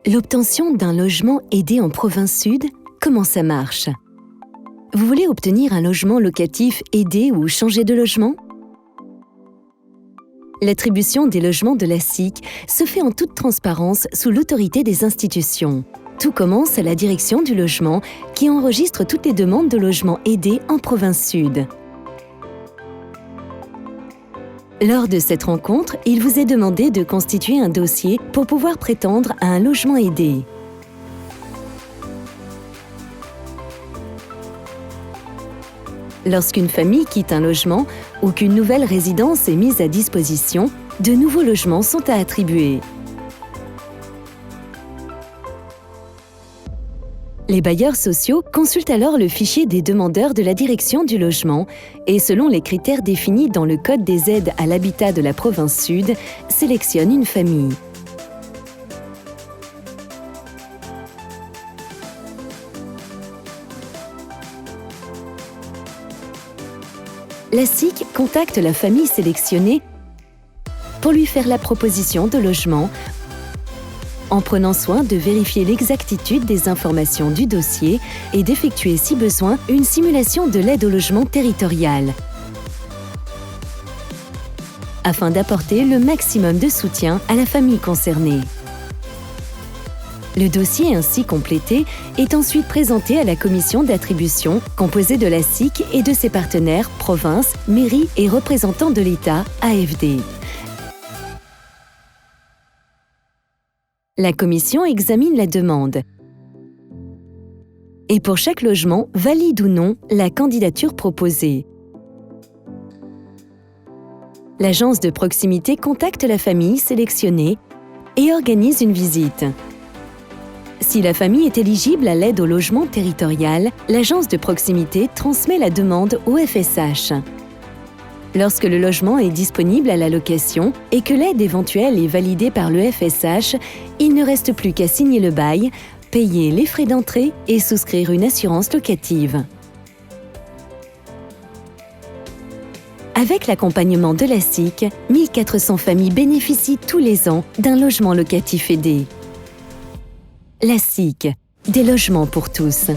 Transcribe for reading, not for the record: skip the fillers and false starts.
L'obtention d'un logement aidé en province sud, comment ça marche? Vous voulez obtenir un logement locatif aidé ou changer de logement? L'attribution des logements de la SIC se fait en toute transparence sous l'autorité des institutions. Tout commence à la direction du logement qui enregistre toutes les demandes de logement aidé en province sud. Lors de cette rencontre, il vous est demandé de constituer un dossier pour pouvoir prétendre à un logement aidé. Lorsqu'une famille quitte un logement ou qu'une nouvelle résidence est mise à disposition, de nouveaux logements sont à attribuer. Les bailleurs sociaux consultent alors le fichier des demandeurs de la direction du logement et, selon les critères définis dans le Code des aides à l'habitat de la province sud, sélectionnent une famille. La SIC contacte la famille sélectionnée pour lui faire la proposition de logement en prenant soin de vérifier l'exactitude des informations du dossier et d'effectuer, si besoin, une simulation de l'aide au logement territoriale, afin d'apporter le maximum de soutien à la famille concernée. Le dossier ainsi complété est ensuite présenté à la commission d'attribution, composée de la SIC et de ses partenaires, provinces, mairies et représentants de l'État, AFD. La commission examine la demande et pour chaque logement valide ou non la candidature proposée. L'agence de proximité contacte la famille sélectionnée et organise une visite. Si la famille est éligible à l'aide au logement territorial, l'agence de proximité transmet la demande au FSH. Lorsque le logement est disponible à la location et que l'aide éventuelle est validée par le FSH, il ne reste plus qu'à signer le bail, payer les frais d'entrée et souscrire une assurance locative. Avec l'accompagnement de la SIC, 1400 familles bénéficient tous les ans d'un logement locatif aidé. La SIC, des logements pour tous.